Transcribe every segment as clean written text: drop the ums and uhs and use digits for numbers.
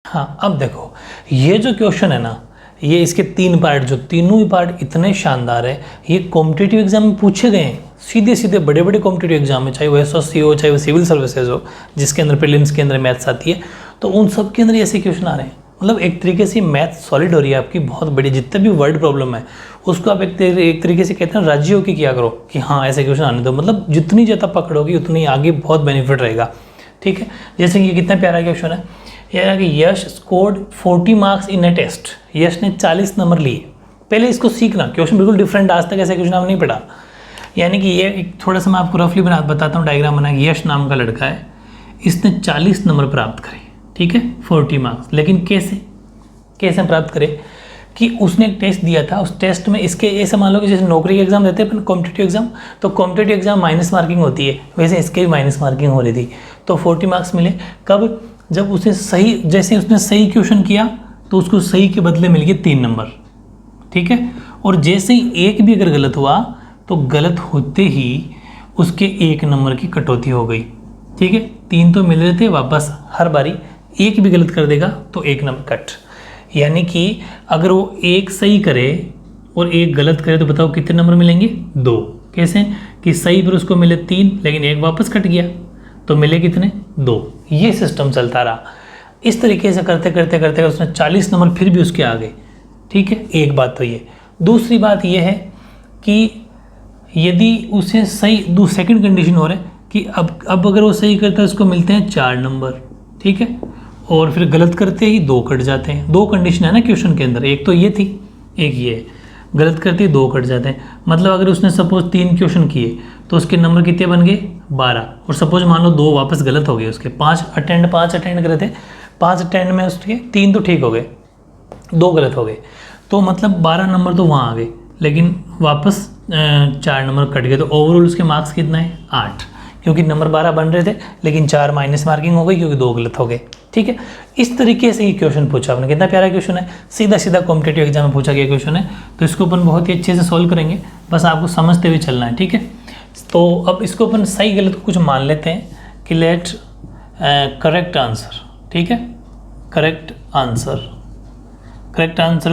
हाँ, अब देखो ये जो क्वेश्चन है ना, ये इसके 3 पार्ट, जो तीनों ही पार्ट इतने शानदार है, ये कॉम्पिटिटिव एग्जाम में पूछे गए हैं, सीधे सीधे बड़े बड़े कॉम्पिटिटिव एग्जाम में, चाहे वो एसएससी हो, चाहे वो सिविल सर्विसेज हो, जिसके अंदर प्रीलिम्स के अंदर मैथ्स आती है, तो उन सब के अंदर ऐसे क्वेश्चन आ रहे हैं। मतलब एक तरीके से मैथ सॉलिड हो रही है आपकी, बहुत बड़ी, जितने भी वर्ड प्रॉब्लम है उसको आप एक तरीके से कहते हैं राजी होकर किया करो कि हाँ ऐसे क्वेश्चन आने दो। मतलब जितनी ज़्यादा पकड़ोगी उतनी आगे बहुत बेनिफिट रहेगा, ठीक है। जैसे कि कितना प्यारा क्वेश्चन है, यह कि Yash scored 40 marks in a test, Yash ने 40 नंबर लिए। पहले इसको सीखना, क्वेश्चन बिल्कुल डिफरेंट, आज तक ऐसा क्वेश्चन आपने नहीं पढ़ा। यानी कि ये एक थोड़ा सा मैं आपको रफली बताता हूँ, डायग्राम बना के, यश नाम का लड़का है, इसने 40 नंबर प्राप्त करे, ठीक है, 40 मार्क्स। लेकिन कैसे प्राप्त करे कि उसने एक टेस्ट दिया था, उस टेस्ट में इसके ऐसे मान लो कि जैसे नौकरी के एग्जाम देते हैं अपन कॉम्पिटिटिव एग्जाम, तो कॉम्पिटिटिव एग्जाम माइनस मार्किंग होती है, वैसे इसके भी माइनस मार्किंग हो रही थी। तो 40 मार्क्स मिले कब, जब उसे सही, जैसे उसने सही क्वेश्चन किया तो उसको सही के बदले मिल गए 3 नंबर, ठीक है। और जैसे ही एक भी अगर गलत हुआ तो गलत होते ही उसके 1 नंबर की कटौती हो गई, ठीक है। 3 तो मिल रहे थे, वापस हर बारी एक भी गलत कर देगा तो 1 नंबर कट। यानी कि अगर वो एक सही करे और एक गलत करे तो बताओ कितने नंबर मिलेंगे, 2। कैसे कि सही पर उसको मिले 3, लेकिन एक वापस कट गया तो मिले कितने, 2। ये सिस्टम चलता रहा। इस तरीके से करते करते करते उसने 40 नंबर फिर भी उसके आ गए, ठीक है। एक बात तो ये। दूसरी बात ये है कि यदि उसे सही, सेकंड कंडीशन हो रहा है कि अब अगर वो सही करता है उसको मिलते हैं 4 नंबर, ठीक है, और फिर गलत करते ही 2 कट जाते हैं। 2 कंडीशन है ना क्वेश्चन के अंदर, एक तो ये थी, एक ये है, गलत करते ही 2 कट जाते हैं। मतलब अगर उसने सपोज 3 क्वेश्चन किए तो उसके नंबर कितने बन गए, 12। और सपोज मान लो 2 वापस गलत हो गए उसके, 5 अटेंड करे थे, 5 अटेंड में उसके 3 तो ठीक हो गए, 2 गलत हो गए, तो मतलब 12 नंबर तो वहाँ आ गए, लेकिन वापस 4 नंबर कट गए। तो ओवरऑल उसके मार्क्स कितना है, 8, क्योंकि नंबर 12 बन रहे थे, लेकिन 4 माइनस मार्किंग हो गई क्योंकि 2 गलत हो गए, ठीक है। इस तरीके से ये क्वेश्चन पूछा आपने, कितना प्यारा क्वेश्चन है, सीधा सीधा कॉम्पिटिटिव एग्जाम में पूछा गया क्वेश्चन है। तो इसको अपन बहुत ही अच्छे से सॉल्व करेंगे, बस आपको समझते हुए चलना है, ठीक है। तो अब इसको अपन सही गलत को कुछ मान लेते हैं कि लेट करेक्ट आंसर, ठीक है, करेक्ट आंसर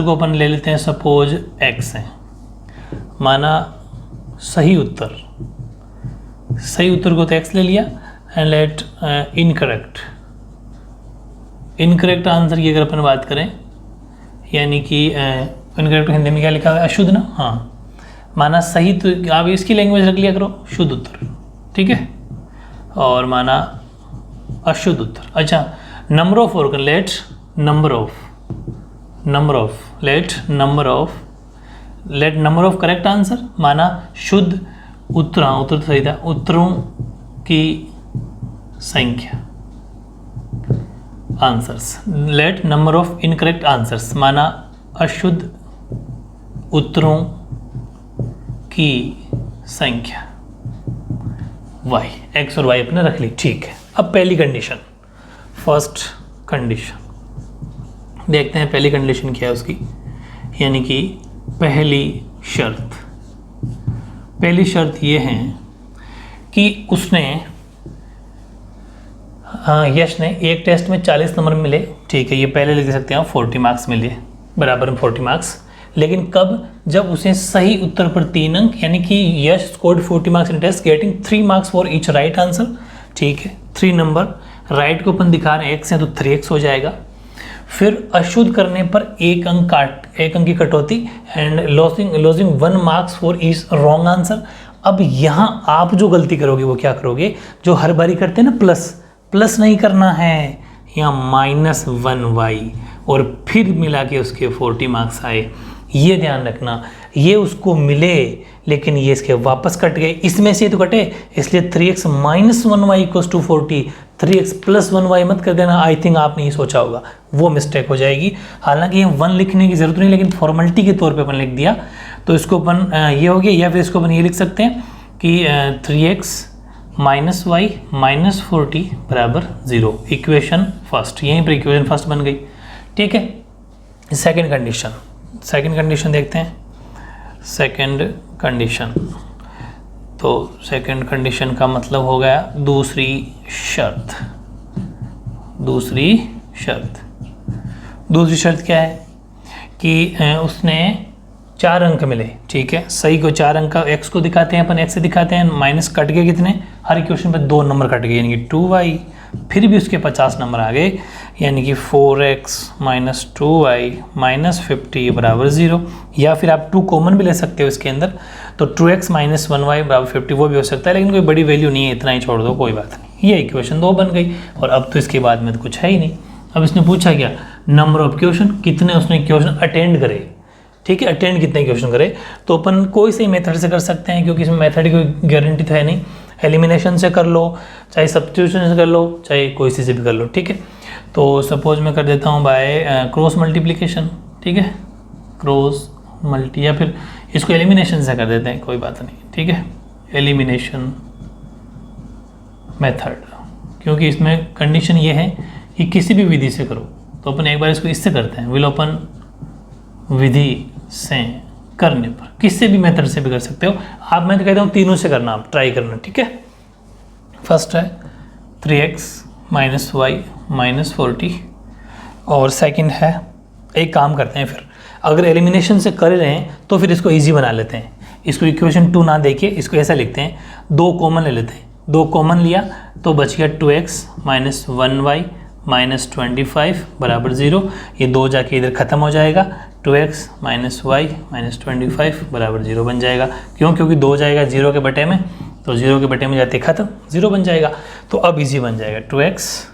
को अपन ले लेते हैं, सपोज x है, माना सही उत्तर को तो x ले लिया, एंड लेट इनकरेक्ट आंसर की अगर अपन बात करें, यानी कि इनकरेक्ट हिंदी में क्या लिखा हुआ है, अशुद्ध ना, हाँ, माना सही, तो आप इसकी लैंग्वेज रख लिया करो, शुद्ध उत्तर, ठीक है, और माना अशुद्ध उत्तर। अच्छा, नंबर ऑफ, और let number of correct answer, माना शुद्ध उत्तर, हाँ उत्तर तो सही था, उत्तरों की संख्या, answers. Let number of incorrect answers, माना अशुद्ध उत्तरों की संख्या, y, x और y अपने रख ली, ठीक है। अब पहली कंडीशन, फर्स्ट कंडीशन देखते हैं, पहली कंडीशन क्या है उसकी, यानी कि पहली शर्त ये है कि उसने, हाँ, यश ने एक टेस्ट में 40 नंबर मिले, ठीक है, ये पहले लिख सकते हैं, 40 मार्क्स मिले, बराबर में 40 मार्क्स। लेकिन कब, जब उसे सही उत्तर पर 3 अंक, यानी कि Yash scored 40 marks in test getting 3 marks for each right answer, ठीक है, 3 नंबर, राइट को अपन दिखा रहे हैं x है तो 3x हो जाएगा। फिर अशुद्ध करने पर 1 अंक की कटौती, and losing 1 marks for each wrong answer. अब यहाँ आप जो गलती करोगे वो क्या करोगे, जो हर बारी करते हैं ना, प्लस नहीं करना है, यहाँ -1y, और फिर मिला के उसके 40 मार्क्स आए। ये ध्यान रखना, ये उसको मिले लेकिन ये इसके वापस कट गए, इसमें से तो कटे, इसलिए 3x - 1y = 40, 3x + 1y मत कर देना। आई थिंक आपने ये सोचा होगा, वो मिस्टेक हो जाएगी। हालांकि ये 1 लिखने की जरूरत नहीं, लेकिन फॉर्मेलिटी के तौर पे अपन लिख दिया, तो इसको अपन ये हो गया, या फिर इसको अपन ये लिख सकते हैं कि 3x - y - 40 = 0। इक्वेशन फर्स्ट, यहीं पर इक्वेशन फर्स्ट बन गई, ठीक है। सेकेंड कंडीशन देखते हैं। सेकेंड कंडीशन का मतलब हो गया दूसरी शर्त। दूसरी शर्त क्या है कि उसने 4 अंक मिले, ठीक है, सही को 4 अंक का एक्स को दिखाते हैं अपन, एक्स से दिखाते हैं, माइनस कट गए कितने, हर इक्वेशन पे 2 नंबर कट गए यानी कि 2y, फिर भी उसके 50 नंबर आ गए यानी कि 4x माइनस 2y माइनस 50 बराबर 0, या फिर आप 2 कॉमन भी ले सकते हो इसके अंदर, तो 2x माइनस 1y बराबर 50 वो भी हो सकता है, लेकिन कोई बड़ी वैल्यू नहीं है, इतना ही छोड़ दो, कोई बात नहीं। ये इक्वेशन 2 बन गई और अब तो इसके बाद में तो कुछ है ही नहीं। अब इसने पूछा क्या, नंबर ऑफ क्वेश्चन, कितने उसने क्वेश्चन अटेंड करे, ठीक है, अटेंड कितने क्वेश्चन करे, तो अपन कोई से मेथड से कर सकते हैं क्योंकि इसमें मेथड की कोई गारंटी तो है नहीं, एलिमिनेशन से कर लो, चाहे सब्स्टिट्यूशन से कर लो, चाहे कोई से भी कर लो, ठीक है। तो सपोज मैं कर देता हूँ बाय क्रॉस मल्टीप्लिकेशन, ठीक है, क्रॉस मल्टी, या फिर इसको एलिमिनेशन से कर देते हैं, कोई बात नहीं, ठीक है, एलिमिनेशन मेथड, क्योंकि इसमें कंडीशन ये है कि किसी भी विधि से करो, तो अपन एक बार इसको इससे करते हैं, विलोपन विधि से करने पर, किससे भी मेथड से भी कर सकते हो आप, मैं तो कहता हूँ तीनों से करना, आप ट्राई करना, ठीक है। फर्स्ट है 3x माइनस वाई माइनस 40, और सेकंड है, एक काम करते हैं फिर, अगर एलिमिनेशन से कर रहे हैं तो फिर इसको इजी बना लेते हैं, इसको इक्वेशन 2 ना देके इसको ऐसा लिखते हैं, 2 कॉमन ले लेते हैं, 2 कॉमन लिया तो बच गया 2x माइनस 1y माइनस 25 बराबर 0, ये 2 जाके इधर ख़त्म हो जाएगा, 2x माइनस वाई माइनस 25 बराबर 0 बन जाएगा, क्यों, क्योंकि 2 जाएगा 0 के बटे में, तो 0 के बटे में जाते ख़त्म, 0 बन जाएगा, तो अब इजी बन जाएगा 2x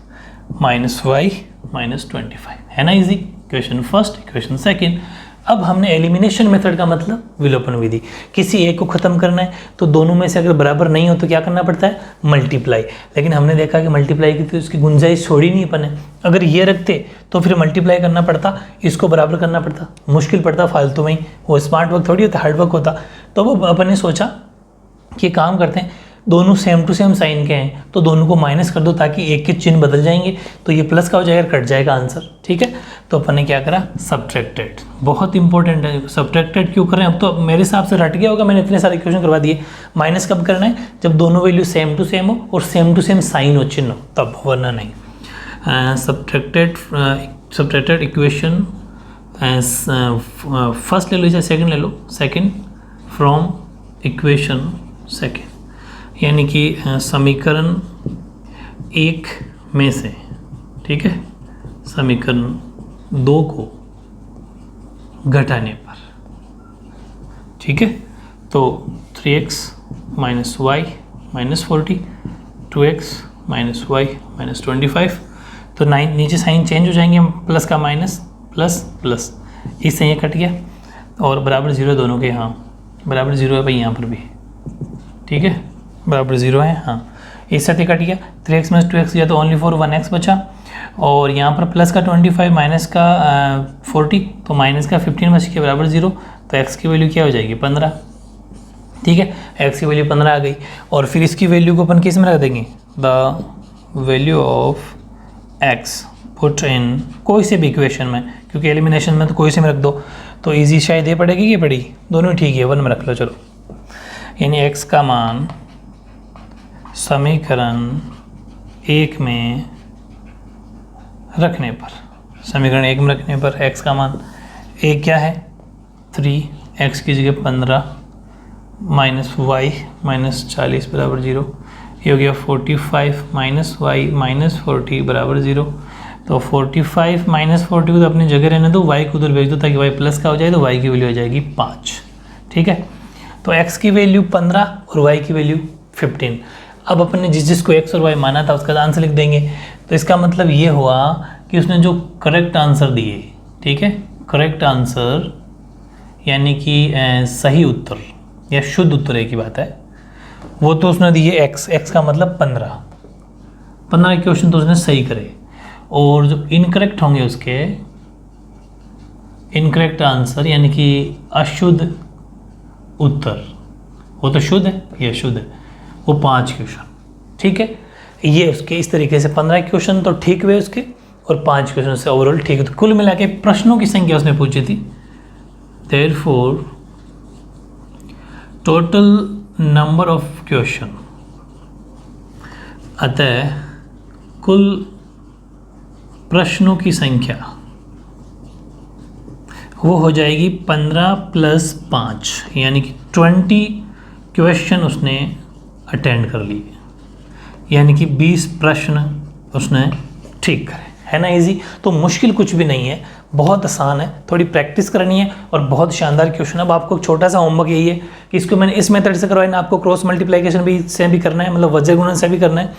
माइनस वाई माइनस 25, है ना easy, equation first, equation second. अब हमने एलिमिनेशन मेथड का मतलब विलोपन विधि, किसी एक को ख़त्म करना है तो दोनों में से अगर बराबर नहीं हो तो क्या करना पड़ता है, मल्टीप्लाई, लेकिन हमने देखा कि मल्टीप्लाई की तो उसकी गुंजाइश छोड़ी नहीं अपन ने, अगर ये रखते तो फिर मल्टीप्लाई करना पड़ता, इसको बराबर करना पड़ता, मुश्किल पड़ता फालतू में ही, वो स्मार्ट वर्क थोड़ी होता, हार्ड वर्क होता। तो वो अपन ने सोचा कि काम करते हैं, दोनों सेम टू सेम साइन के हैं तो दोनों को माइनस कर दो ताकि एक के चिन्ह बदल जाएंगे, तो ये प्लस का हो जाएगा, कट जाएगा आंसर, ठीक है। तो अपन ने क्या करा, सब्ट्रैक्टेड, बहुत इंपॉर्टेंट है, सब्ट्रैक्टेड क्यों करें, अब तो मेरे हिसाब से रट गया होगा, मैंने इतने सारे इक्वेशन करवा दिए। माइनस कब करना है, जब दोनों वैल्यू सेम टू सेम हो और सेम टू सेम साइन हो, चिन्ह हो, तब, वरना नहीं। सब्ट्रैक्टेड इक्वेशन फर्स्ट ले लो या सेकंड ले लो, सेकंड फ्रॉम इक्वेशन सेकंड, यानी कि समीकरण 1 में से, ठीक है, समीकरण 2 को घटाने पर, ठीक है। तो 3x minus y minus 40, 2x minus y minus 25, तो 9 नीचे साइन चेंज हो जाएंगे, प्लस का माइनस, प्लस प्लस, इससे ये कट गया और बराबर 0 दोनों के, यहाँ बराबर 0 है भाई, यहाँ पर भी, ठीक है, बराबर 0 है, हाँ, इस साथ ही कट गया, 3x माइनस 2x या तो ओनली फॉर 1x बचा, और यहाँ पर प्लस का 25 माइनस का 40, तो माइनस का 15 बच के बराबर 0, तो x की वैल्यू क्या हो जाएगी 15, ठीक है, x की वैल्यू 15 आ गई, और फिर इसकी वैल्यू को अपन किस में रख देंगे, the value of x put in कोई से भी इक्वेशन में, क्योंकि एलिमिनेशन में तो कोई से में रख दो, तो ईजी शायद ये पड़ेगी कि पड़ी, दोनों ठीक है, 1 में रख लो, चलो, यानी x का मान समीकरण 1 में रखने पर, समीकरण 1 में रखने पर x का मान, एक क्या है 3x की जगह 15 माइनस वाई माइनस 40 बराबर 0, ये हो गया 45 माइनस वाई माइनस 40 बराबर 0, तो 45 माइनस 40 को तो अपनी जगह रहने दो, y को उधर भेज दो ताकि y प्लस का हो जाए, तो y की वैल्यू हो जाएगी 5, ठीक है। तो x की वैल्यू 15 और y की वैल्यू 15, अब अपन ने जिसको x और y माना था उसका आंसर लिख देंगे, तो इसका मतलब ये हुआ कि उसने जो करेक्ट आंसर दिए, ठीक है, करेक्ट आंसर यानी कि सही उत्तर या शुद्ध उत्तर एक ही बात है, वो तो उसने दिए x का मतलब 15 क्वेश्चन तो उसने सही करे, और जो इनकरेक्ट होंगे उसके इनकरेक्ट आंसर यानी कि अशुद्ध उत्तर, वो तो शुद्ध है, ये शुद्ध है, वो 5 क्वेश्चन, ठीक है। ये उसके इस तरीके से 15 क्वेश्चन तो ठीक हुए उसके, और 5 क्वेश्चन से ओवरऑल ठीक है, तो कुल मिला के प्रश्नों की संख्या उसने पूछी थी, therefore total number of question, अतः कुल प्रश्नों की संख्या वो हो जाएगी 15 + 5 यानी कि 20 क्वेश्चन उसने अटेंड कर लिए, यानी कि 20 प्रश्न उसने ठीक करे। है ना इजी? तो मुश्किल कुछ भी नहीं है, बहुत आसान है, थोड़ी प्रैक्टिस करनी है और बहुत शानदार क्वेश्चन। अब आपको छोटा सा होमवर्क यही है कि इसको मैंने इस मेथड से करवाया ना, आपको क्रॉस मल्टीप्लिकेशन भी से भी करना है, मतलब वज्र गुणन से भी करना है,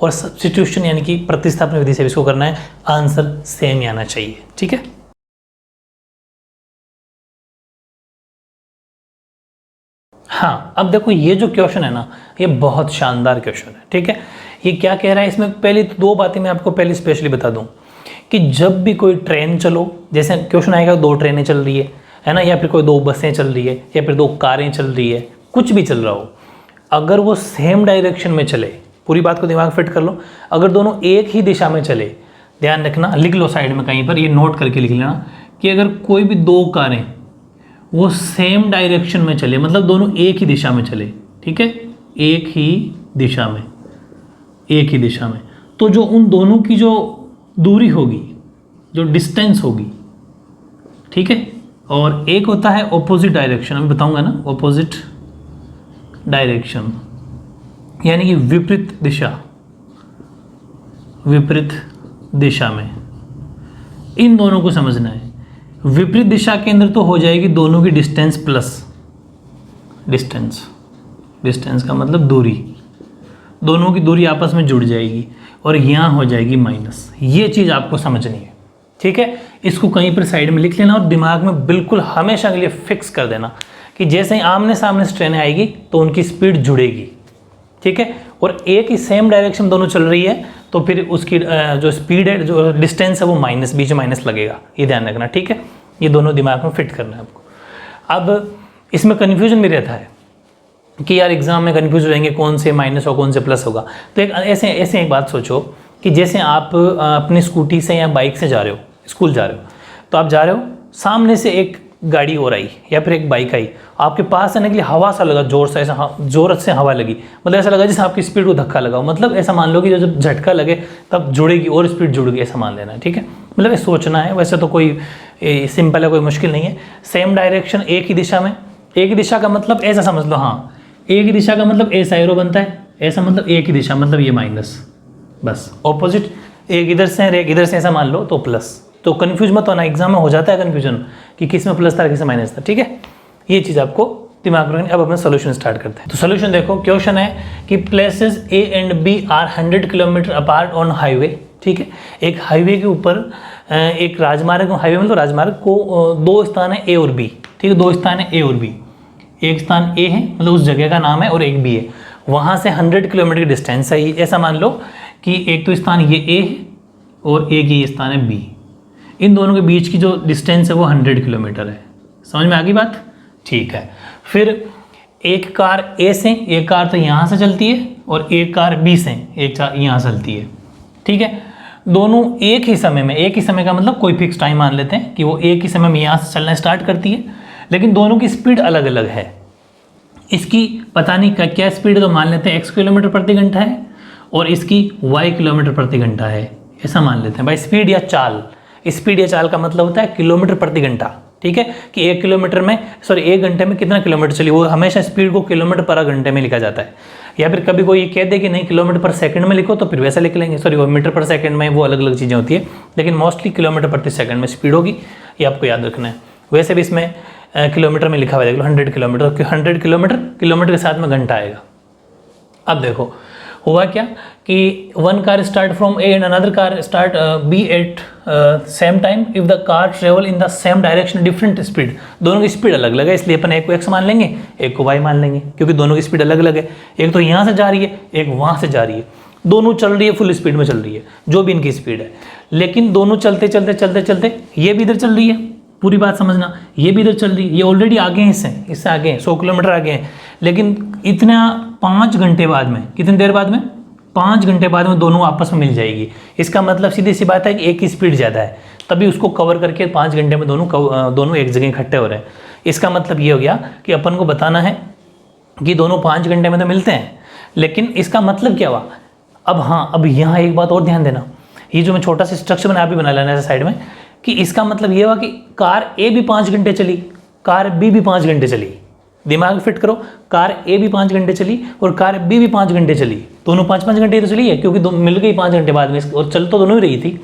और सब्स्टिट्यूशन यानी कि प्रतिस्थापन विधि से भी इसको करना है। आंसर सेम ही आना चाहिए। ठीक है। हाँ, अब देखो ये जो क्वेश्चन है ना, ये बहुत शानदार क्वेश्चन है। ठीक है। ये क्या कह रहा है इसमें, पहले तो दो बातें मैं आपको पहले स्पेशली बता दूं कि जब भी कोई ट्रेन चलो, जैसे क्वेश्चन आएगा 2 ट्रेनें चल रही है ना, या फिर कोई 2 बसें चल रही है, या फिर 2 कारें चल रही है, कुछ भी चल रहा हो, अगर वो सेम डायरेक्शन में चले, पूरी बात को दिमाग फिट कर लो, अगर दोनों एक ही दिशा में चले, ध्यान रखना, लिख लो साइड में कहीं पर, ये नोट करके लिख लेना कि अगर कोई भी 2 कारें वो सेम डायरेक्शन में चले, मतलब दोनों एक ही दिशा में चले, ठीक है, एक ही दिशा में, एक ही दिशा में, तो जो उन दोनों की जो दूरी होगी, जो डिस्टेंस होगी, ठीक है, और एक होता है ऑपोजिट डायरेक्शन, अभी बताऊंगा ना, ऑपोजिट डायरेक्शन यानी कि विपरीत दिशा, विपरीत दिशा में, इन दोनों को समझना है। विपरीत दिशा के अंदर तो हो जाएगी दोनों की डिस्टेंस प्लस डिस्टेंस, डिस्टेंस का मतलब दूरी, दोनों की दूरी आपस में जुड़ जाएगी, और यहाँ हो जाएगी माइनस। ये चीज़ आपको समझनी है। ठीक है, इसको कहीं पर साइड में लिख लेना और दिमाग में बिल्कुल हमेशा के लिए फिक्स कर देना कि जैसे ही आमने सामने से ट्रेनें आएगी तो उनकी स्पीड जुड़ेगी। ठीक है, और एक ही सेम डायरेक्शन दोनों चल रही है तो फिर उसकी जो स्पीड है, जो डिस्टेंस है, वो माइनस, बीच में माइनस लगेगा, ये ध्यान रखना। ठीक है, ये दोनों दिमाग में फिट करना है आपको। अब इसमें कन्फ्यूजन भी रहता है कि यार एग्जाम में कन्फ्यूज हो जाएंगे कौन से माइनस और कौन से प्लस होगा। तो एक ऐसे एक बात सोचो कि जैसे आप अपनी स्कूटी से या बाइक से जा रहे हो, स्कूल जा रहे हो, तो आप जा रहे हो, सामने से एक गाड़ी और आई या फिर एक बाइक आई, आपके पास आने के लिए हवा सा लगा, जोर से, ऐसा जोर से हवा लगी, मतलब ऐसा लगा जैसे आपकी स्पीड को धक्का लगा, मतलब ऐसा मान लो कि जब झटका लगे तब जुड़ेगी और स्पीड जुड़ गई, ऐसा मान लेना। ठीक है, मतलब ये सोचना है, वैसे तो कोई सिंपल है, कोई मुश्किल नहीं है। सेम डायरेक्शन, एक ही दिशा में, एक ही दिशा का मतलब ऐसा समझ लो, हाँ, एक ही दिशा का मतलब ऐसा एरो बनता है, ऐसा मतलब एक ही दिशा, मतलब ये माइनस, बस ऑपोजिट, एक इधर से है, एक इधर से, ऐसा मान लो तो प्लस। तो कन्फ्यूज मत होना, एग्जाम में हो जाता है कन्फ्यूजन कि किस में प्लस था किस में माइनस था। ठीक है, ये चीज़ आपको दिमाग में रखनी। अब अपना सोल्यूशन स्टार्ट करते हैं। तो सोल्यूशन देखो, क्वेश्चन है कि places A and B are 100 kilometre apart on highway. ठीक है, एक हाईवे के ऊपर, एक राजमार्ग, हाईवे मतलब राजमार्ग को 2 स्थान है ए और बी। ठीक है, 2 स्थान है ए और बी, एक स्थान ए है मतलब उस जगह का नाम है और एक बी है, वहाँ से 100 किलोमीटर की डिस्टेंस है। ऐसा मान लो कि एक तो स्थान ये ए है और एक ये स्थान है बी, इन दोनों के बीच की जो डिस्टेंस है वो 100 किलोमीटर है। समझ में आ गई बात? ठीक है, फिर एक कार ए से, एक कार तो यहाँ से चलती है, और एक कार बी से, एक कार यहाँ से चलती है। ठीक है, दोनों एक ही समय में, एक ही समय का मतलब कोई फिक्स टाइम मान लेते हैं कि वो एक ही समय में यहाँ से चलना स्टार्ट करती है, लेकिन दोनों की स्पीड अलग अलग है। इसकी पता नहीं क्या स्पीड, तो मान लेते हैं x किलोमीटर प्रति घंटा है और इसकी y किलोमीटर प्रति घंटा है, ऐसा मान लेते हैं भाई। स्पीड या चाल, स्पीड या चाल का मतलब होता है किलोमीटर प्रति घंटा। ठीक है, कि 1 किलोमीटर में, सॉरी 1 घंटे में कितना किलोमीटर चली, वो हमेशा स्पीड को किलोमीटर पर घंटे में लिखा जाता है। या फिर कभी कोई ये कह दे कि नहीं किलोमीटर पर सेकंड में लिखो, तो फिर वैसा लिख लेंगे, सॉरी वो मीटर पर सेकंड में, वो अलग अलग चीज़ें होती है, लेकिन मोस्टली किलोमीटर प्रति सेकंड में स्पीड होगी, ये आपको याद रखना है। वैसे भी इसमें किलोमीटर में लिखा हुआ है, 100 किलोमीटर, 100 किलोमीटर, किलोमीटर के साथ में घंटा आएगा। अब देखो हुआ क्या कि one car start from A and another car start B at same time if the car travel in the same direction different speed. दोनों की स्पीड अलग अलग है, इसलिए अपन एक को एक्स मान लेंगे, एक को वाई मान लेंगे, क्योंकि दोनों की स्पीड अलग अलग है। एक तो यहाँ से जा रही है, एक वहाँ से जा रही है, दोनों चल रही है, फुल स्पीड में चल रही है, जो भी इनकी स्पीड है, लेकिन दोनों चलते चलते चलते चलते ये भी इधर चल रही है, पूरी बात समझना, ये भी इधर चल रही है, ये ऑलरेडी आगे हैं, इससे आगे हैं, 100 किलोमीटर आगे हैं, लेकिन इतना 5 घंटे बाद में, कितनी देर बाद में, 5 घंटे बाद में दोनों आपस में मिल जाएगी। इसका मतलब सीधी सी बात है कि एक की स्पीड ज़्यादा है, तभी उसको कवर करके 5 घंटे में दोनों एक जगह इकट्ठे हो रहे हैं। इसका मतलब ये हो गया कि अपन को बताना है कि दोनों 5 घंटे में तो मिलते हैं, लेकिन इसका मतलब क्या हुआ। अब हाँ, अब यहाँ एक बात और ध्यान देना, ये जो मैं छोटा सा स्ट्रक्चर बना भी बना लेना है साइड में, कि इसका मतलब ये हुआ कि कार ए भी 5 घंटे चली, कार बी भी 5 घंटे चली। दिमाग फिट करो, कार ए भी 5 घंटे चली और कार बी भी 5 घंटे चली, दोनों 5-5 घंटे तो चली है, क्योंकि मिल गई 5 घंटे बाद में, और चल तो दोनों ही रही थी।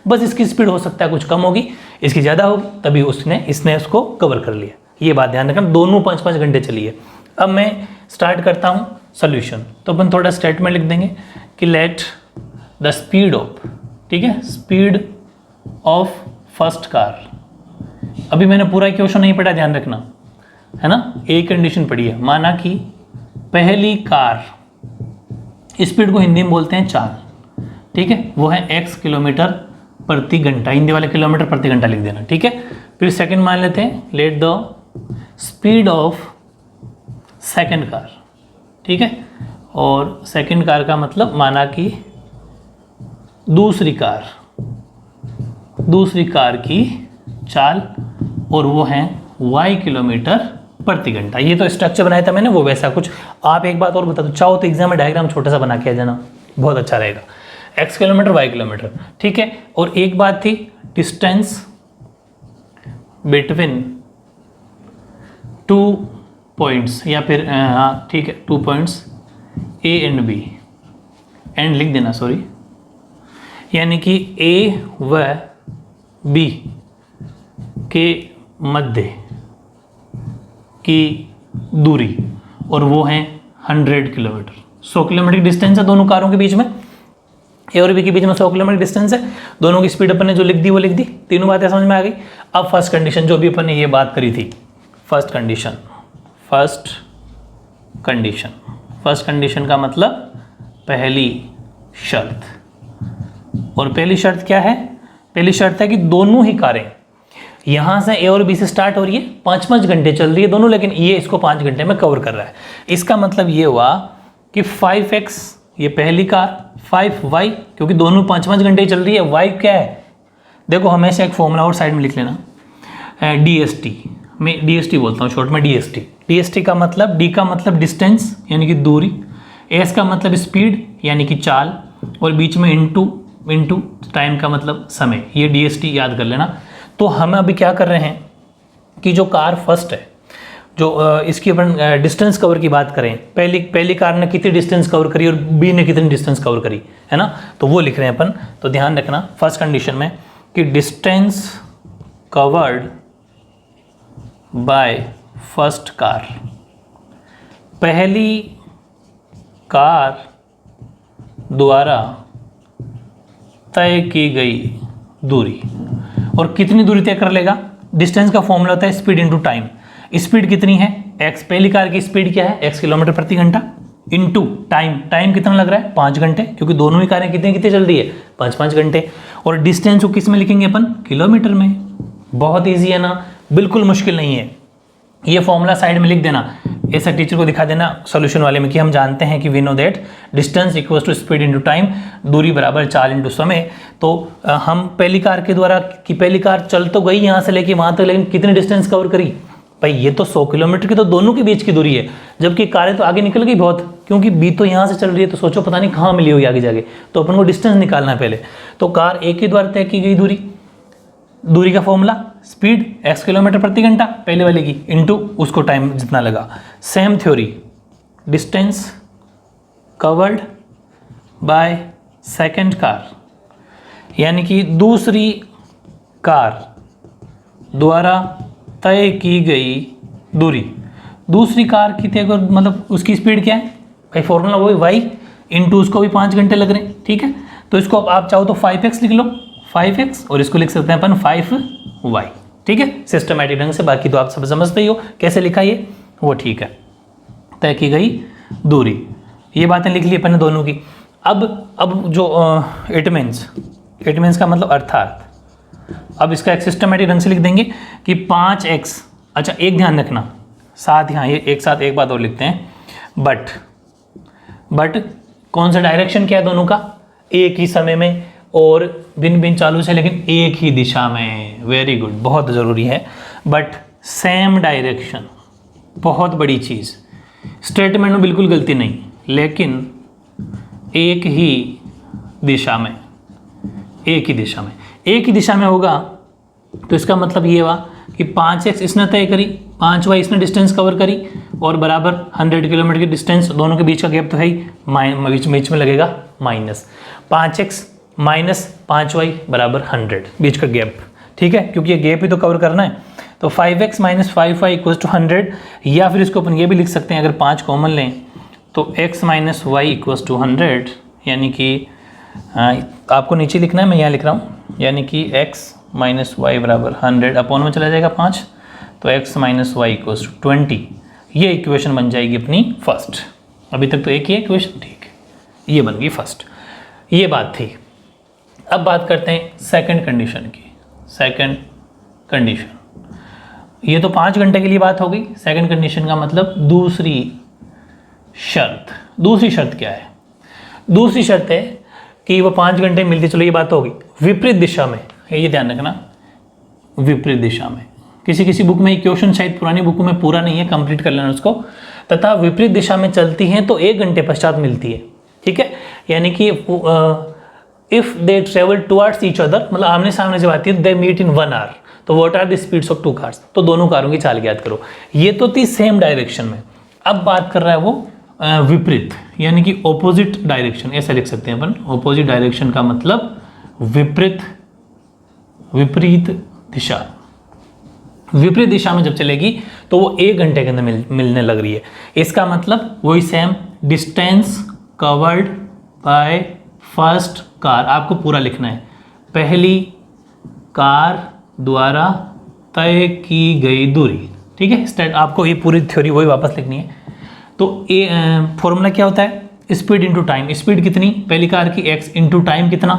बस इसकी स्पीड हो सकता है कुछ कम होगी, इसकी ज़्यादा होगी, तभी इसने उसको कवर कर लिया। ये बात ध्यान रखना, दोनों 5-5 घंटे चली है। अब मैं स्टार्ट करता हूँ सोल्यूशन। तो अपन थोड़ा स्टेटमेंट लिख देंगे कि लेट द स्पीड ऑफ, ठीक है, स्पीड ऑफ फर्स्ट कार। अभी मैंने पूरा क्वेश्चन नहीं पढ़ा, ध्यान रखना, है ना। एक कंडीशन पड़ी है, माना कि पहली कार, स्पीड को हिंदी में बोलते हैं चाल, ठीक है, वो है x किलोमीटर प्रति घंटा, हिंदी वाले किलोमीटर प्रति घंटा लिख देना, ठीक है। फिर सेकंड मान लेते हैं, let the speed of second car, ठीक है, और सेकंड कार का मतलब माना कि दूसरी कार की चाल, और वो है y किलोमीटर प्रति घंटा। ये तो स्ट्रक्चर बनाया था मैंने, वो वैसा कुछ। आप एक बात और बता दो, चाहो तो एग्जाम में डायग्राम छोटा सा बना के आ जाना, बहुत अच्छा रहेगा। x किलोमीटर y किलोमीटर, ठीक है। और एक बात थी, डिस्टेंस बिटवीन 2 पॉइंट्स, या फिर हाँ ठीक है, 2 points A and B, and लिख देना, सॉरी, यानी कि A व B के मध्य की दूरी, और वो है 100 किलोमीटर। 100 किलोमीटर की डिस्टेंस है दोनों कारों के बीच में, ए और बी के बीच में 100 किलोमीटर डिस्टेंस है। दोनों की स्पीड अपन ने जो लिख दी वो लिख दी, तीनों बातें समझ में आ गई। अब फर्स्ट कंडीशन जो भी अपन ने ये बात करी थी, फर्स्ट कंडीशन का मतलब पहली शर्त। और पहली शर्त क्या है? पहली शर्त है कि दोनों ही कारें यहाँ से ए और बी से स्टार्ट हो रही है, 5-5 घंटे चल रही है दोनों, लेकिन ये इसको 5 घंटे में कवर कर रहा है। इसका मतलब ये हुआ कि 5x ये पहली कार, 5y क्योंकि दोनों 5-5 घंटे चल रही है, y क्या है देखो हमेशा एक फॉर्मूला और साइड में लिख लेना, DST, मैं DST बोलता हूँ शॉर्ट में, DST का मतलब, D का मतलब डिस्टेंस यानी कि दूरी, S का मतलब स्पीड यानी कि चाल, और बीच में इंटू टाइम का मतलब समय, ये DST याद कर लेना। तो हम अभी क्या कर रहे हैं कि जो कार फर्स्ट है, जो इसकी अपन डिस्टेंस कवर की बात करें, पहली कार ने कितनी डिस्टेंस कवर करी और बी ने कितनी डिस्टेंस कवर करी, है ना, तो वो लिख रहे हैं अपन। तो ध्यान रखना फर्स्ट कंडीशन में कि distance covered by first car, पहली कार द्वारा तय की गई दूरी। और कितनी दूरी तय कर लेगा? डिस्टेंस का फॉर्मूला होता है स्पीड इनटू टाइम। स्पीड कितनी है? x, पहली कार की स्पीड क्या है? x किलोमीटर प्रति घंटा, इनटू टाइम कितना लग रहा है? 5 घंटे, क्योंकि दोनों ही कारें कितने चल रही है? 5-5 घंटे। और डिस्टेंस को किस में लिखेंगे अपन? किलोमीटर में। बहुत ईजी है ना, बिल्कुल मुश्किल नहीं है। ये फॉर्मूला साइड में लिख देना, ऐसा टीचर को दिखा देना सॉल्यूशन वाले में कि हम जानते हैं कि we know that distance equals to speed into time, दूरी बराबर चाल इनटू समय। तो हम पहली कार के द्वारा कि पहली कार चल तो गई यहाँ से लेके वहाँ तक, लेकिन कितनी डिस्टेंस कवर करी? भाई ये तो 100 किलोमीटर की तो दोनों के बीच की दूरी है, जबकि कारें तो आगे निकल गई बहुत, क्योंकि बी तो यहाँ से चल रही है, तो सोचो पता नहीं कहाँ मिली होगी आगे जाके। तो अपन को डिस्टेंस निकालना है पहले। तो कार ए के द्वारा तय की गई दूरी का फॉर्मूला स्पीड x किलोमीटर प्रति घंटा पहले वाले की, इनटू उसको टाइम जितना लगा। Same theory, distance covered by second car, यानी कि दूसरी कार द्वारा तय की गई दूरी। दूसरी कार की तय मतलब उसकी स्पीड क्या है भाई? फॉर्मूला वही y, इनटू उसको भी 5 घंटे लग रहे हैं, ठीक है। तो इसको आप चाहो तो 5x लिख लो, 5x, और इसको लिख सकते हैं अपन 5y, ठीक है, सिस्टमैटिक ढंग से। बाकी तो आप सब समझते ही हो कैसे लिखा ये, वो ठीक है। तय की गई दूरी, ये बातें लिख ली अपन ने दोनों की। अब जो इट मीन्स का मतलब अर्थात, अब इसका एक सिस्टमैटिक ढंग से लिख देंगे कि 5x। अच्छा एक ध्यान रखना साथ, यहाँ ये एक साथ एक बात और लिखते हैं, बट कौन सा डायरेक्शन क्या है दोनों का? एक ही समय में और भिन्न चालू से, लेकिन एक ही दिशा में। वेरी गुड, बहुत ज़रूरी है। बट सेम डायरेक्शन, बहुत बड़ी चीज़। स्टेटमेंट में बिल्कुल गलती नहीं, लेकिन एक ही दिशा में होगा। तो इसका मतलब ये हुआ कि 5x इसने तय करी, 5y इसने डिस्टेंस कवर करी और बराबर 100 किलोमीटर की डिस्टेंस, दोनों के बीच का गैप तो है ही, बीच में लगेगा माइनस 5x माइनस 5y बराबर 100, बीच का गैप, ठीक है, क्योंकि ये गैप ही तो कवर करना है। तो 5x minus 5y equal to 100, या फिर इसको अपन ये भी लिख सकते हैं, अगर 5 कॉमन लें तो x minus y equal to 100, यानी कि आपको नीचे लिखना है, मैं यहाँ लिख रहा हूँ, यानी कि x माइनस वाई बराबर 100, अपॉन में चला जाएगा 5, तो x minus y equal to 20। ये इक्वेशन बन जाएगी अपनी फर्स्ट। अभी तक तो एक ही इक्वेशन, ठीक है, ये बन गई फर्स्ट। ये बात थी। अब बात करते हैं सेकंड कंडीशन की। सेकंड कंडीशन, ये तो 5 घंटे के लिए बात हो गई। सेकंड कंडीशन का मतलब दूसरी शर्त। दूसरी शर्त क्या है? दूसरी शर्त है कि वो 5 घंटे मिलती, चलो ये बात हो गई, विपरीत दिशा में, ये ध्यान रखना, विपरीत दिशा में। किसी किसी बुक में क्वेश्चन शायद पुरानी बुक में पूरा नहीं है, कंप्लीट कर लेना उसको। तथा विपरीत दिशा में चलती हैं तो 1 घंटे पश्चात मिलती है, ठीक है, यानी कि if they travel towards each other, मतलब आमने सामने जब आती है, दे मीट इन 1 आवर, तो what are the speeds of 2 cars, तो दोनों कारों की चाल ज्ञात करो। ये तो थी सेम डायरेक्शन में। अब बात कर रहा है वो विपरीत, यानी कि ऑपोजिट डायरेक्शन, ऐसा लिख सकते हैं अपन। ऑपोजिट डायरेक्शन का मतलब विपरीत, विपरीत दिशा। विपरीत दिशा में जब चलेगी तो वो 1 घंटे के अंदर मिलने लग रही है। इसका मतलब वही same, distance covered by first car, आपको पूरा लिखना है, पहली कार द्वारा तय की गई दूरी, ठीक है। स्टेट आपको ये पूरी थ्योरी वही वापस लिखनी है। तो ये फॉर्मूला क्या होता है? Speed into time. स्पीड कितनी पहली कार की? x इंटू टाइम कितना?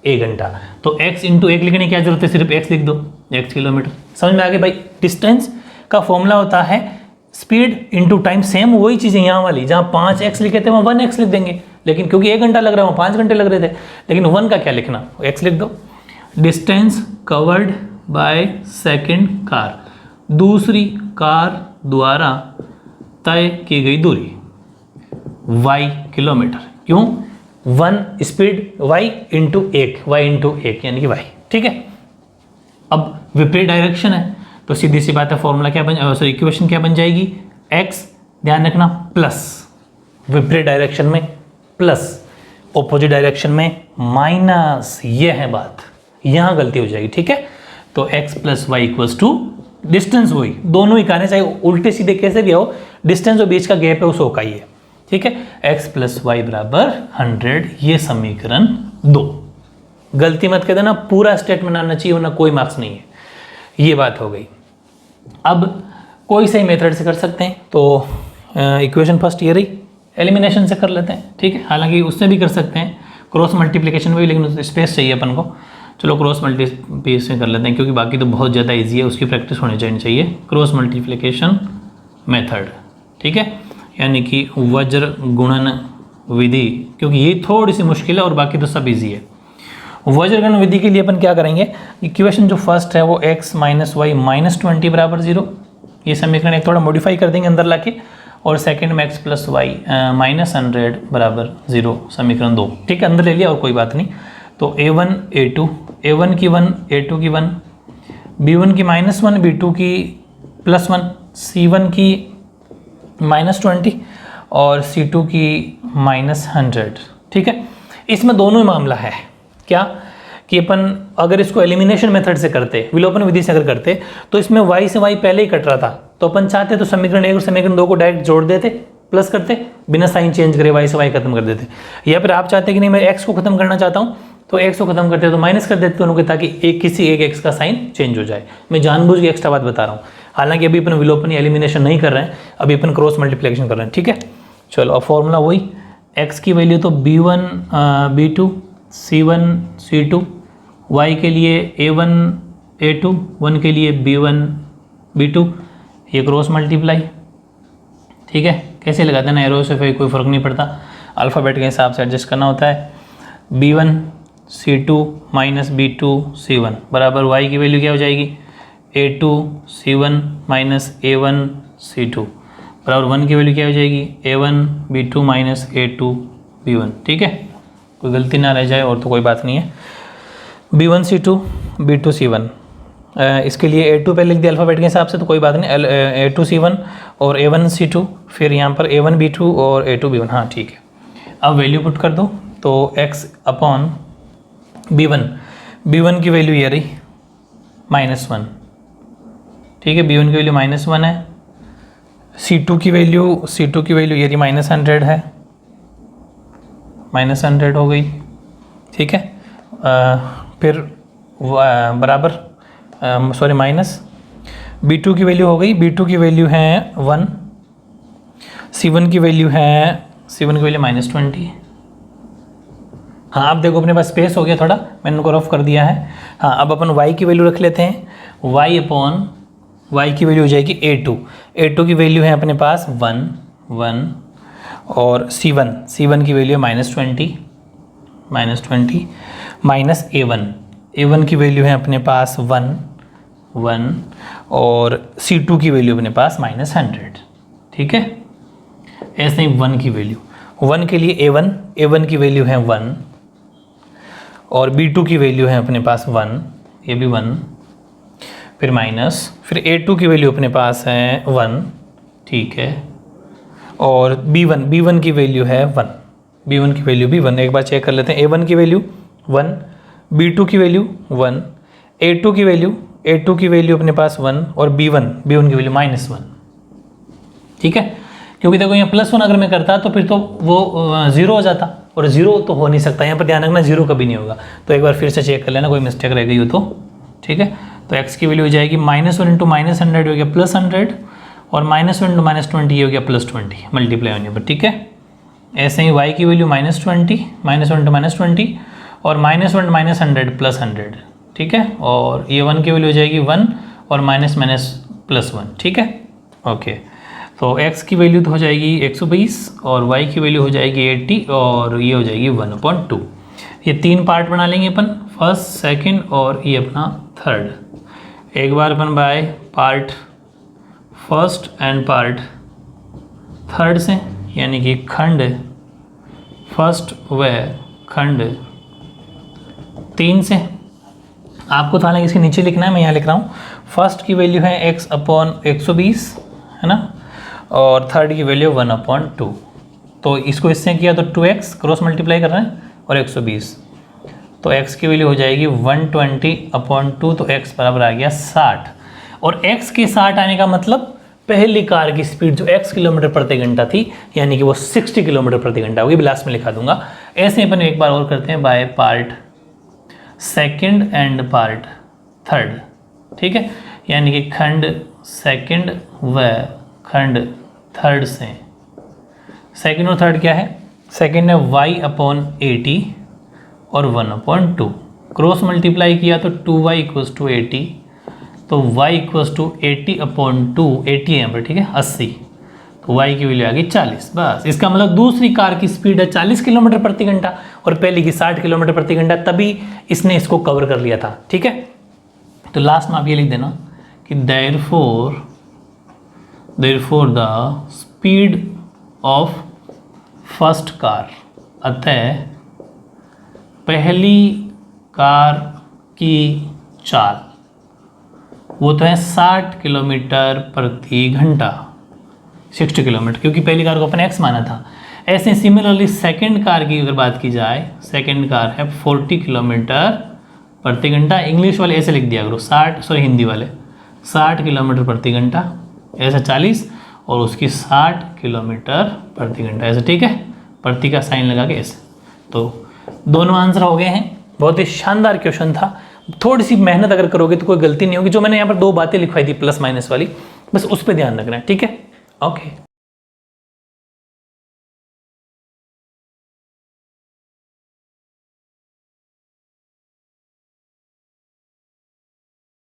1 घंटा। तो x इंटू 1 लिखने की क्या जरूरत है? सिर्फ x लिख दो, x किलोमीटर। समझ में आ गई भाई? डिस्टेंस का फॉर्मूला होता है स्पीड इंटू टाइम। सेम वही चीज़ है यहाँ वाली, जहाँ 5x लिखे थे वहाँ 1x लिख देंगे, लेकिन क्योंकि 1 घंटा लग रहा है वहाँ 5 घंटे लग रहे थे, लेकिन 1 का क्या लिखना, x लिख दो। Distance covered by second car, दूसरी कार द्वारा तय की गई दूरी, y किलोमीटर। क्यों? 1 स्पीड y इंटू 1 यानी कि y, ठीक है। अब विपरीत डायरेक्शन है तो सीधी सी बात है, फॉर्मूला क्या बन, सॉरी इक्वेशन क्या बन जाएगी? x, ध्यान रखना, प्लस, विपरीत डायरेक्शन में प्लस, ऑपोजिट डायरेक्शन में माइनस। ये है बात, यहाँ गलती हो जाएगी, ठीक है। तो x plus y equals to distance, वही दोनों ही कहने, चाहे उल्टे सीधे कैसे भी हो, डिस्टेंस और बीच का गैप है उसको का ही है, ठीक है। x प्लस वाई बराबर 100, ये समीकरण 2। गलती मत कर देना, पूरा स्टेटमेंट आना चाहिए वरना कोई मार्क्स नहीं है। ये बात हो गई। अब कोई सही मेथड से कर सकते हैं, तो इक्वेशन फर्स्ट ये रही, एलिमिनेशन से कर लेते हैं, ठीक है। हालांकि उससे भी कर सकते हैं, क्रॉस मल्टीप्लिकेशन में भी, लेकिन स्पेस चाहिए अपन को। चलो क्रॉस मल्टीप्लिकेशन कर लेते हैं, क्योंकि बाकी तो बहुत ज़्यादा इजी है, उसकी प्रैक्टिस होनी चाहिए। क्रॉस मल्टीप्लिकेशन मेथड, ठीक है, यानी कि वज्र गुणन विधि, क्योंकि ये थोड़ी सी मुश्किल है और बाकी तो सब इजी है। वज्र गुणन विधि के लिए अपन क्या करेंगे? इक्वेशन जो फर्स्ट है वो x माइनस वाई माइनस 20 बराबर 0, ये समीकरण एक थोड़ा मॉडिफाई कर देंगे अंदर लाके, और सेकंड में x प्लस वाई माइनस 100 बराबर 0, समीकरण 2, ठीक है, अंदर ले लिया और कोई बात नहीं। तो a1 a2, a1 की 1 a2 की 1, b1 की -1 b2 की +1, c1 की -20 और c2 की -100, ठीक है। इसमें दोनों ही मामला है क्या कि अपन अगर इसको एलिमिनेशन मेथड से करते, विलोपन विधि से अगर करते, तो इसमें y से y पहले ही कट रहा था, तो अपन चाहते तो समीकरण 1 और समीकरण 2 को डायरेक्ट जोड़ देते, प्लस करते, बिना साइन चेंज करे y से y खत्म कर देते। या फिर आप चाहते कि नहीं मैं x को खत्म करना चाहता हूँ, तो x को खत्म करते तो माइनस कर देते दोनों के, ताकि किसी एक x का साइन चेंज हो जाए। मैं जानबूझ के एक्स्ट्रा बात बता रहा हूँ, हालांकि अभी अपन विलोपन या एलिमिनेशन नहीं कर रहे हैं, अभी अपन क्रॉस मल्टीप्लिकेशन कर रहे हैं, ठीक है। चलो अब फॉर्मूला वही, x की वैल्यू तो b1 b2 c1 c2, y के लिए a1 a2, 1 के लिए b1 b2, ये क्रॉस मल्टीप्लाई, ठीक है। कैसे लगाते हैं ना, एरो से कोई फ़र्क नहीं पड़ता, अल्फ़ाबेट के हिसाब से एडजस्ट करना होता है। b1 c2 minus b2 c1 बराबर y की वैल्यू क्या हो जाएगी? a2 c1 minus a1 c2 बराबर 1 की वैल्यू क्या हो जाएगी? a1 b2 minus a2 b1, ठीक है, कोई गलती ना रह जाए और तो कोई बात नहीं है। b1 c2 b2 c1 इसके लिए A2 पहले लिख दिया अल्फ़ाबेट के हिसाब से, तो कोई बात नहीं, A2C1 और A1C2, फिर यहाँ पर A1B2 और A2B1, हाँ ठीक है। अब वैल्यू पुट कर दो, तो x अपॉन B1 की वैल्यू ये रही -1, ठीक है, B1 की वैल्यू -1 है। C2 की वैल्यू ये रही -100 है, -100 हो गई, ठीक है। फिर बराबर सॉरी माइनस B2 की वैल्यू हो गई, B2 की वैल्यू है 1, C1 की वैल्यू -20। हाँ अब देखो अपने पास स्पेस हो गया थोड़ा, मैंने उनको रफ कर दिया है। हाँ अब अपन y की वैल्यू रख लेते हैं, y की वैल्यू हो जाएगी A2 की वैल्यू है अपने पास 1 और C1 की वैल्यू है -20 माइनस A1 की वैल्यू है अपने पास 1 और C2 की वैल्यू अपने पास -100, ठीक है। ऐसे ही 1 की वैल्यू, 1 के लिए A1 की वैल्यू है 1 और B2 की वैल्यू है अपने पास 1, ये भी 1, फिर माइनस, फिर A2 की वैल्यू अपने पास है 1, ठीक है, और B1 की वैल्यू है 1, B1 की वैल्यू भी 1, एक बार चेक कर लेते हैं। A1 की वैल्यू 1, B2 की वैल्यू 1, A2 की वैल्यू अपने पास 1 और B1 की वैल्यू -1, ठीक है। क्योंकि देखो यहाँ +1 अगर मैं करता तो फिर तो वो 0 हो जाता, और 0 तो हो नहीं सकता, यहाँ पर ध्यान रखना 0 कभी नहीं होगा। तो एक बार फिर से चेक कर लेना, कोई मिस्टेक रह गई हो तो, ठीक है। तो x की वैल्यू हो जाएगी -1 × -100 हो गया +100 और -1 × -20 ये हो गया +20 मल्टीप्लाई होने पर, ठीक है। ऐसे ही y की वैल्यू -20 -1 × -20 और -1 × -100 +100, ठीक है। और ये 1 की वैल्यू हो जाएगी 1 और -1, ठीक है, ओके। तो x की वैल्यू तो हो जाएगी 120 और y की वैल्यू हो जाएगी 80 और ये हो जाएगी 1/2। ये 3 पार्ट बना लेंगे अपन, फर्स्ट, सेकंड और ये अपना थर्ड। एक बार अपन by part first and part third से, यानी कि खंड फर्स्ट व खंड 3 से। आपको तो हालांकि इसके नीचे लिखना है, मैं यहाँ लिख रहा हूँ। फर्स्ट की वैल्यू है x/120, है ना, और थर्ड की वैल्यू 1/2। तो इसको इससे किया तो 2x क्रॉस मल्टीप्लाई कर रहे हैं और 120, तो x की वैल्यू हो जाएगी 120/2, तो x बराबर आ गया 60। और x के 60 आने का मतलब पहली कार की स्पीड जो x किलोमीटर प्रति घंटा थी, यानी कि वो 60 किलोमीटर प्रति घंटा होगी, लास्ट में लिखा दूंगा। ऐसे अपन एक बार और करते हैं by part second and part third, ठीक है, यानी कि खंड सेकंड व खंड थर्ड से। सेकंड और थर्ड क्या है, सेकंड है y/80 और 1/2, क्रॉस मल्टीप्लाई किया तो 2y = 80, तो y = 80/2, 80 है यहाँ पर, ठीक है, 80, तो y की वैल्यू आ गई 40। बस इसका मतलब दूसरी कार की स्पीड है 40 किलोमीटर प्रति घंटा और पहली की 60 किलोमीटर प्रति घंटा, तभी इसने इसको कवर कर लिया था, ठीक है। तो लास्ट में आप ये लिख देना कि therefore the speed of first car, अतः पहली कार की चाल वो तो है 60 किलोमीटर प्रति घंटा, 60 किलोमीटर, क्योंकि पहली कार को अपन x माना था। ऐसे सिमिलरली सेकंड कार की अगर बात की जाए, सेकंड कार है 40 किलोमीटर प्रति घंटा। इंग्लिश वाले ऐसे लिख दिया करो, 60, हिंदी वाले 60 किलोमीटर प्रति घंटा, ऐसा 40 और उसकी 60 किलोमीटर प्रति घंटा, ऐसे, ठीक है, प्रति का साइन लगा के ऐसे। तो दोनों आंसर हो गए हैं। बहुत ही शानदार क्वेश्चन था। थोड़ी सी मेहनत अगर करोगे तो कोई गलती नहीं होगी। जो मैंने यहाँ पर 2 बातें लिखवाई थी प्लस माइनस वाली, बस उस पर ध्यान रखना है, ठीक है, ओके।